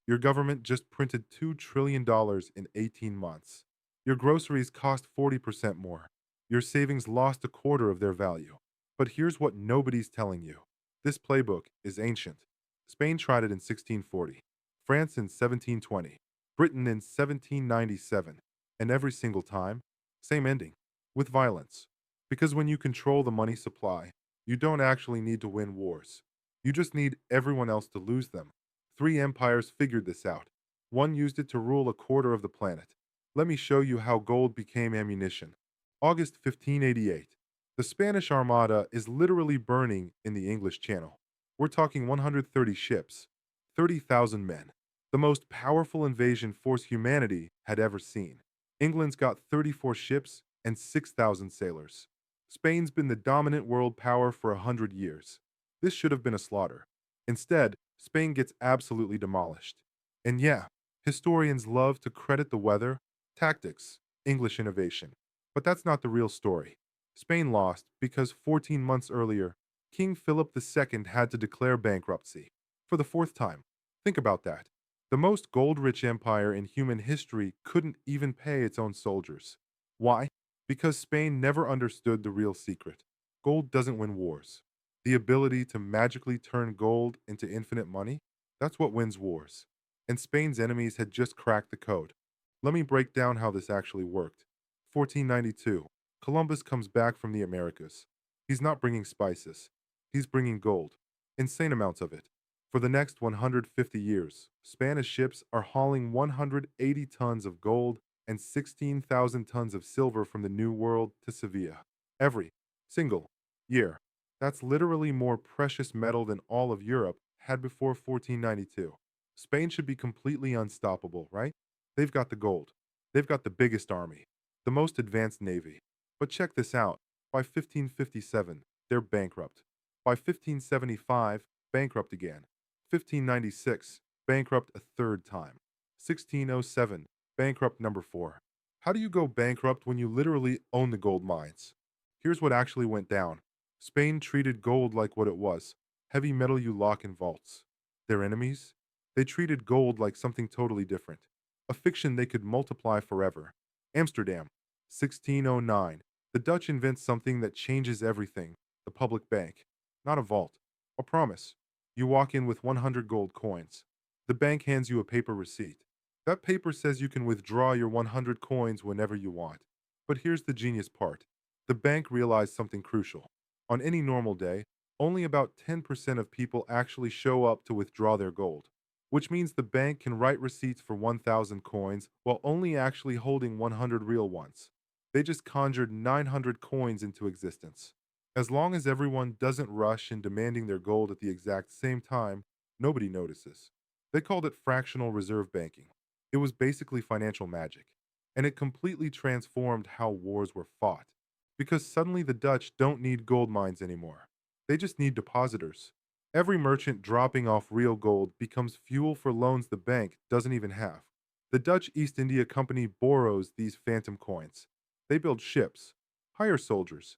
Your government just printed $2 trillion in 18 months. Your groceries cost 40% more. Your savings lost a quarter of their value. But here's what nobody's telling you. This playbook is ancient. Spain tried it in 1640, France in 1720, Britain in 1797, and every single time, same ending, with violence. Because when you control the money supply, you don't actually need to win wars. You just need everyone else to lose them. Three empires figured this out. One used it to rule a quarter of the planet. Let me show you how gold became ammunition. August 1588. The Spanish Armada is literally burning in the English Channel. We're talking 130 ships, 30,000 men, the most powerful invasion force humanity had ever seen. England's got 34 ships and 6,000 sailors. Spain's been the dominant world power for 100 years. This should have been a slaughter. Instead, Spain gets absolutely demolished. And yeah, historians love to credit the weather, tactics, English innovation. But that's not the real story. Spain lost because 14 months earlier, King Philip II had to declare bankruptcy. For the fourth time. Think about that. The most gold-rich empire in human history couldn't even pay its own soldiers. Why? Because Spain never understood the real secret. Gold doesn't win wars. The ability to magically turn gold into infinite money, that's what wins wars. And Spain's enemies had just cracked the code. Let me break down how this actually worked. 1492. Columbus comes back from the Americas. He's not bringing spices. He's bringing gold. Insane amounts of it. For the next 150 years, Spanish ships are hauling 180 tons of gold and 16,000 tons of silver from the New World to Sevilla. Every single year. That's literally more precious metal than all of Europe had before 1492. Spain should be completely unstoppable, right? They've got the gold. They've got the biggest army, the most advanced navy. But check this out. By 1557, they're bankrupt. By 1575, bankrupt again. 1596, bankrupt a third time. 1607, bankrupt number 4. How do you go bankrupt when you literally own the gold mines? Here's what actually went down. Spain treated gold like what it was, heavy metal you lock in vaults. Their enemies? They treated gold like something totally different, a fiction they could multiply forever. Amsterdam, 1609. The Dutch invent something that changes everything, the public bank. Not a vault, a promise. You walk in with 100 gold coins. The bank hands you a paper receipt. That paper says you can withdraw your 100 coins whenever you want. But here's the genius part. The bank realized something crucial. On any normal day, only about 10% of people actually show up to withdraw their gold, which means the bank can write receipts for 1,000 coins while only actually holding 100 real ones. They just conjured 900 coins into existence. As long as everyone doesn't rush in demanding their gold at the exact same time, nobody notices. They called it fractional reserve banking. It was basically financial magic, and it completely transformed how wars were fought. Because suddenly the Dutch don't need gold mines anymore. They just need depositors. Every merchant dropping off real gold becomes fuel for loans the bank doesn't even have. The Dutch East India Company borrows these phantom coins. They build ships, hire soldiers,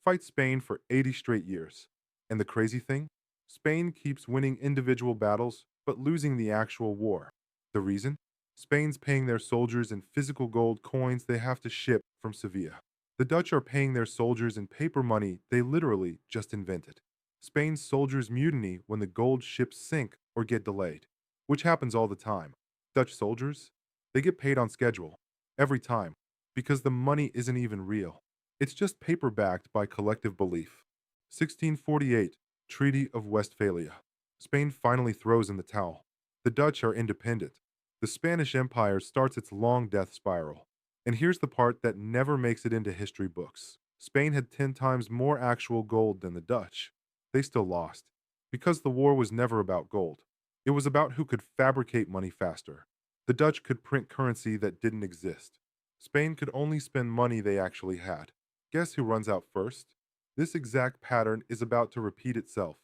fight Spain for 80 straight years. And the crazy thing? Spain keeps winning individual battles, but losing the actual war. The reason? Spain's paying their soldiers in physical gold coins they have to ship from Sevilla. The Dutch are paying their soldiers in paper money they literally just invented. Spain's soldiers mutiny when the gold ships sink or get delayed, which happens all the time. Dutch soldiers? They get paid on schedule, every time, because the money isn't even real. It's just paper backed by collective belief. 1648, Treaty of Westphalia. Spain finally throws in the towel. The Dutch are independent. The Spanish Empire starts its long death spiral. And here's the part that never makes it into history books. Spain had 10 times more actual gold than the Dutch. They still lost. Because the war was never about gold. It was about who could fabricate money faster. The Dutch could print currency that didn't exist. Spain could only spend money they actually had. Guess who runs out first? This exact pattern is about to repeat itself.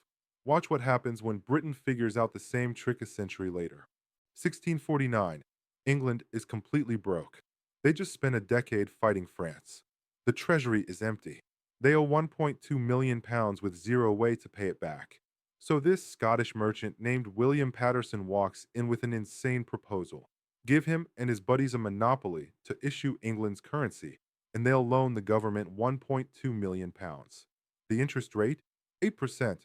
Watch what happens when Britain figures out the same trick a century later. 1649. England is completely broke. They just spent a decade fighting France. The treasury is empty. They owe 1.2 million pounds with zero way to pay it back. So this Scottish merchant named William Patterson walks in with an insane proposal. Give him and his buddies a monopoly to issue England's currency, and they'll loan the government 1.2 million pounds. The interest rate? 8%.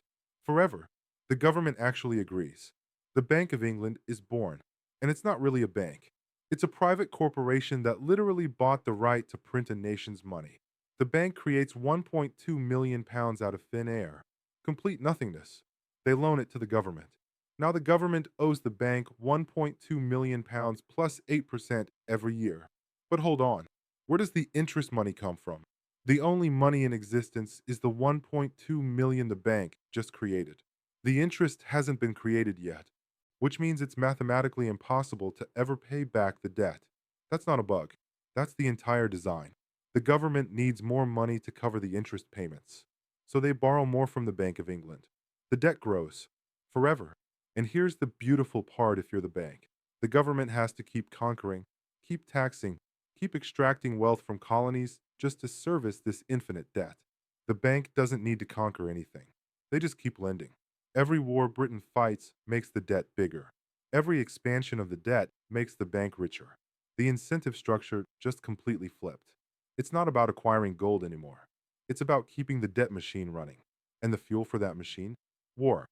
Forever. The government actually agrees. The Bank of England is born, and it's not really a bank. It's a private corporation that literally bought the right to print a nation's money. The bank creates 1.2 million pounds out of thin air. Complete nothingness. They loan it to the government. Now the government owes the bank 1.2 million pounds plus 8% every year. But hold on. Where does the interest money come from? The only money in existence is the 1.2 million the bank just created. The interest hasn't been created yet, which means it's mathematically impossible to ever pay back the debt. That's not a bug. That's the entire design. The government needs more money to cover the interest payments, so they borrow more from the Bank of England. The debt grows forever. And here's the beautiful part if you're the bank. The government has to keep conquering, keep taxing, keep extracting wealth from colonies just to service this infinite debt. The bank doesn't need to conquer anything. They just keep lending. Every war Britain fights makes the debt bigger. Every expansion of the debt makes the bank richer. The incentive structure just completely flipped. It's not about acquiring gold anymore. It's about keeping the debt machine running. And the fuel for that machine? War.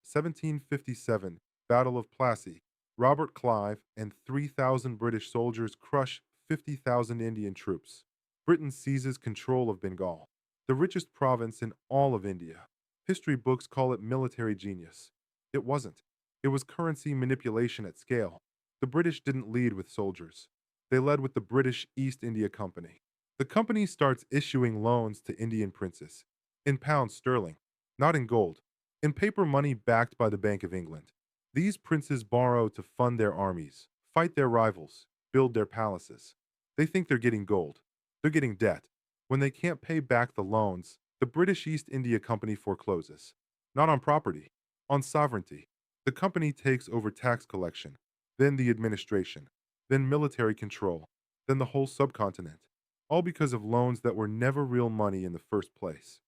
1757, Battle of Plassey. Robert Clive and 3,000 British soldiers crush 50,000 Indian troops. Britain seizes control of Bengal, the richest province in all of India. History books call it military genius. It wasn't. It was currency manipulation at scale. The British didn't lead with soldiers. They led with the British East India Company. The company starts issuing loans to Indian princes in pounds sterling, not in gold, in paper money backed by the Bank of England. These princes borrow to fund their armies, fight their rivals, build their palaces. They think they're getting gold. They're getting debt. When they can't pay back the loans, the British East India Company forecloses. Not on property, on sovereignty. The company takes over tax collection, then the administration, then military control, then the whole subcontinent. All because of loans that were never real money in the first place.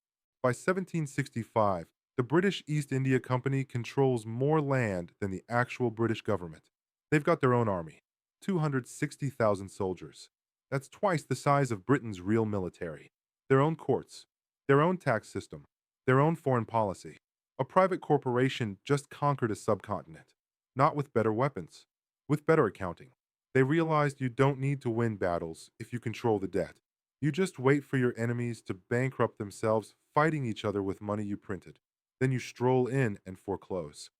By 1765, the British East India Company controls more land than the actual British government. They've got their own army, 260,000 soldiers. That's twice the size of Britain's real military. Their own courts, their own tax system, their own foreign policy. A private corporation just conquered a subcontinent, not with better weapons, with better accounting. They realized you don't need to win battles if you control the debt. You just wait for your enemies to bankrupt themselves fighting each other with money you printed. Then you stroll in and foreclose.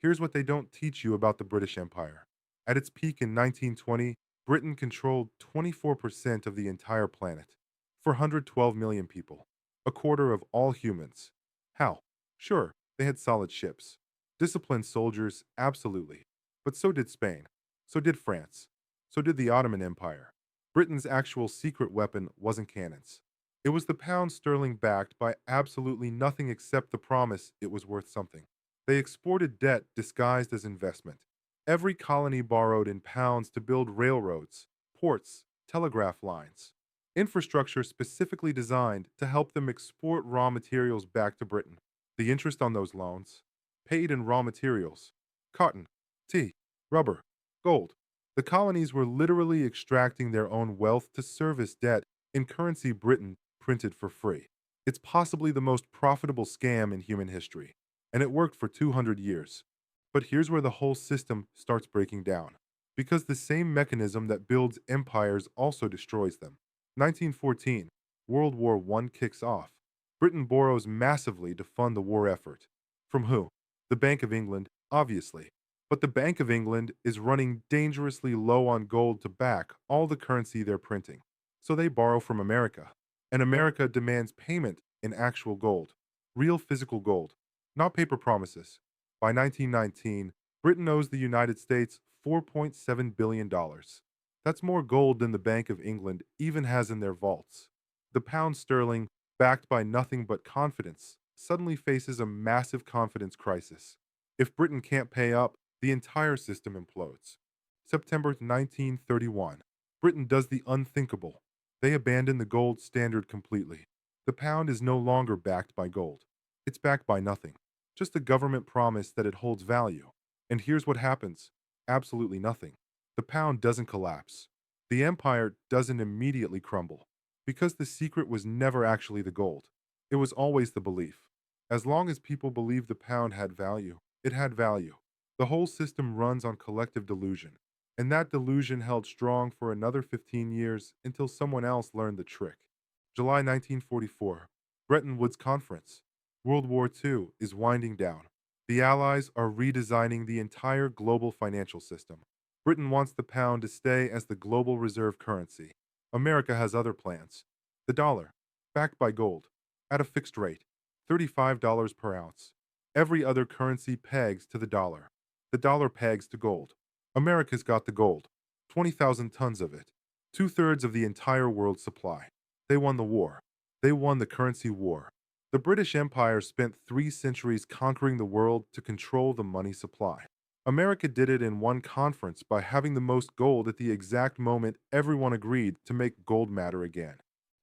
Here's what they don't teach you about the British Empire. At its peak in 1920, Britain controlled 24% of the entire planet, 412 million people, a quarter of all humans. How? Sure, they had solid ships. Disciplined soldiers, absolutely. But so did Spain. So did France. So did the Ottoman Empire. Britain's actual secret weapon wasn't cannons. It was the pound sterling backed by absolutely nothing except the promise it was worth something. They exported debt disguised as investment. Every colony borrowed in pounds to build railroads, ports, telegraph lines, infrastructure specifically designed to help them export raw materials back to Britain. The interest on those loans, paid in raw materials, cotton, tea, rubber, gold. The colonies were literally extracting their own wealth to service debt in currency Britain printed for free. It's possibly the most profitable scam in human history, and it worked for 200 years. But here's where the whole system starts breaking down, because the same mechanism that builds empires also destroys them. 1914, World War I kicks off. Britain borrows massively to fund the war effort. From who? The Bank of England, obviously. But the Bank of England is running dangerously low on gold to back all the currency they're printing. So they borrow from America. And America demands payment in actual gold, real physical gold, not paper promises. By 1919, Britain owes the United States $4.7 billion. That's more gold than the Bank of England even has in their vaults. The pound sterling, backed by nothing but confidence, suddenly faces a massive confidence crisis. If Britain can't pay up, the entire system implodes. September 1931, Britain does the unthinkable. They abandon the gold standard completely. The pound is no longer backed by gold. It's backed by nothing. Just a government promise that it holds value. And here's what happens. Absolutely nothing. The pound doesn't collapse. The empire doesn't immediately crumble. Because the secret was never actually the gold. It was always the belief. As long as people believed the pound had value, it had value. The whole system runs on collective delusion. And that delusion held strong for another 15 years until someone else learned the trick. July 1944, Bretton Woods Conference. World War II is winding down. The Allies are redesigning the entire global financial system. Britain wants the pound to stay as the global reserve currency. America has other plans. The dollar, backed by gold, at a fixed rate, $35 per ounce. Every other currency pegs to the dollar. The dollar pegs to gold. America's got the gold, 20,000 tons of it, two-thirds of the entire world's supply. They won the war. They won the currency war. The British Empire spent 3 centuries conquering the world to control the money supply. America did it in one conference by having the most gold at the exact moment everyone agreed to make gold matter again.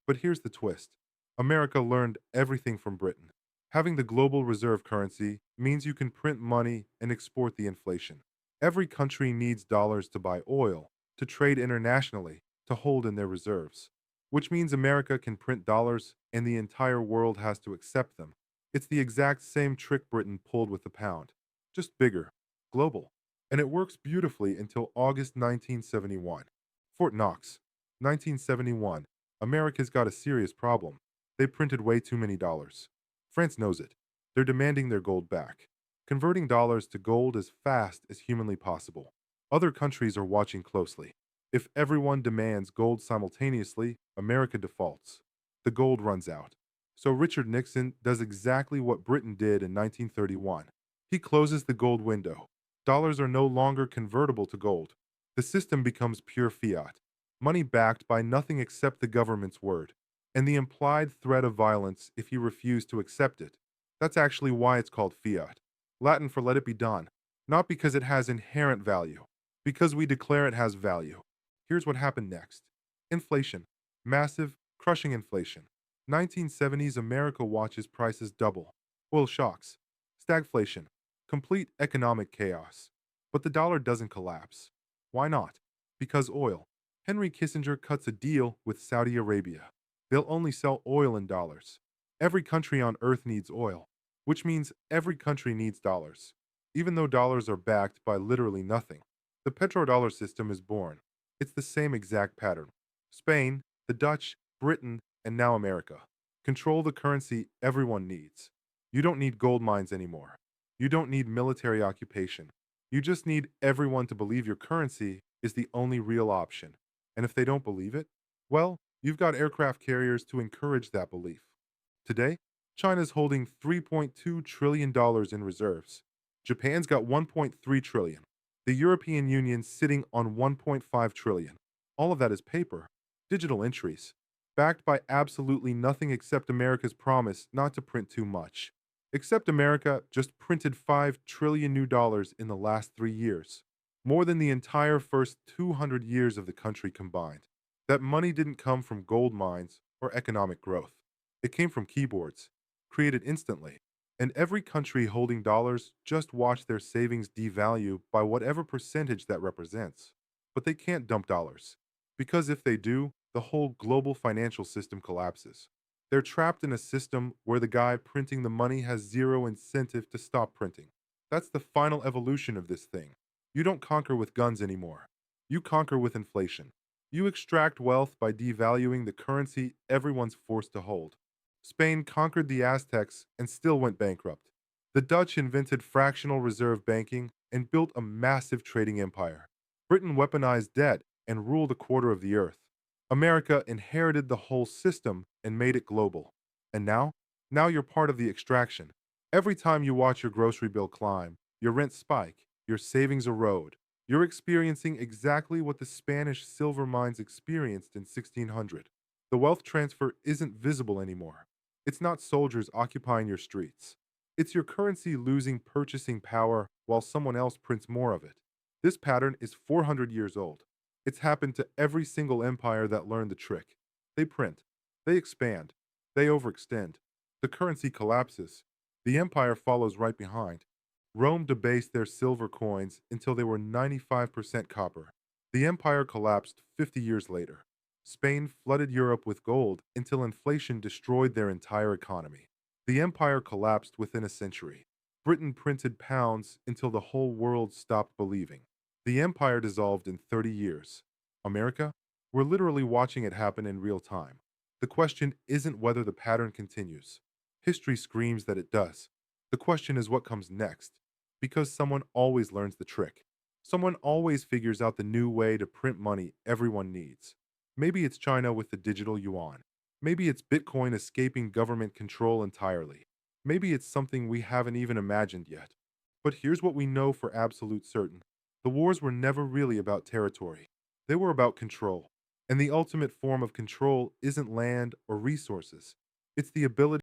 But here's the twist. America learned everything from Britain. Having the global reserve currency means you can print money and export the inflation. Every country needs dollars to buy oil, to trade internationally, to hold in their reserves. Which means America can print dollars and the entire world has to accept them. It's the exact same trick Britain pulled with the pound, just bigger, global. And it works beautifully until August 1971. Fort Knox, 1971. America's got a serious problem. They printed way too many dollars. France knows it. They're demanding their gold back. Converting dollars to gold as fast as humanly possible. Other countries are watching closely. If everyone demands gold simultaneously, America defaults. The gold runs out. So Richard Nixon does exactly what Britain did in 1931. He closes the gold window. Dollars are no longer convertible to gold. The system becomes pure fiat, money backed by nothing except the government's word, and the implied threat of violence if you refuse to accept it. That's actually why it's called fiat. Latin for let it be done, not because it has inherent value, because we declare it has value. Here's what happened next. Inflation. Massive, crushing inflation. 1970s America watches prices double. Oil shocks. Stagflation. Complete economic chaos. But the dollar doesn't collapse. Why not? Because oil. Henry Kissinger cuts a deal with Saudi Arabia. They'll only sell oil in dollars. Every country on earth needs oil, which means every country needs dollars, even though dollars are backed by literally nothing. The petrodollar system is born. It's the same exact pattern. Spain, the Dutch, Britain, and now America control the currency everyone needs. You don't need gold mines anymore. You don't need military occupation. You just need everyone to believe your currency is the only real option. And if they don't believe it, well, you've got aircraft carriers to encourage that belief. Today, China's holding $3.2 trillion in reserves. Japan's got 1.3 trillion. The European Union's sitting on 1.5 trillion. All of that is paper, digital entries, backed by absolutely nothing except America's promise not to print too much. Except America just printed 5 trillion new dollars in the last 3 years, more than the entire first 200 years of the country combined. That money didn't come from gold mines or economic growth. It came from keyboards, created instantly. And every country holding dollars just watch their savings devalue by whatever percentage that represents. But they can't dump dollars, because if they do, the whole global financial system collapses. They're trapped in a system where the guy printing the money has zero incentive to stop printing. That's the final evolution of this thing. You don't conquer with guns anymore. You conquer with inflation. You extract wealth by devaluing the currency everyone's forced to hold. Spain conquered the Aztecs and still went bankrupt. The Dutch invented fractional reserve banking and built a massive trading empire. Britain weaponized debt and ruled a quarter of the earth. America inherited the whole system and made it global. And now? Now you're part of the extraction. Every time you watch your grocery bill climb, your rent spike, your savings erode, you're experiencing exactly what the Spanish silver mines experienced in 1600. The wealth transfer isn't visible anymore. It's not soldiers occupying your streets. It's your currency losing purchasing power while someone else prints more of it. This pattern is 400 years old. It's happened to every single empire that learned the trick. They print, they expand, they overextend. The currency collapses. The empire follows right behind. Rome debased their silver coins until they were 95% copper. The empire collapsed 50 years later. Spain flooded Europe with gold until inflation destroyed their entire economy. The empire collapsed within a century. Britain printed pounds until the whole world stopped believing. The empire dissolved in 30 years. America? We're literally watching it happen in real time. The question isn't whether the pattern continues. History screams that it does. The question is what comes next. Because someone always learns the trick. Someone always figures out the new way to print money everyone needs. Maybe it's China with the digital yuan. Maybe it's Bitcoin escaping government control entirely. Maybe it's something we haven't even imagined yet. But here's what we know for absolute certain. The wars were never really about territory. They were about control. And the ultimate form of control isn't land or resources. It's the ability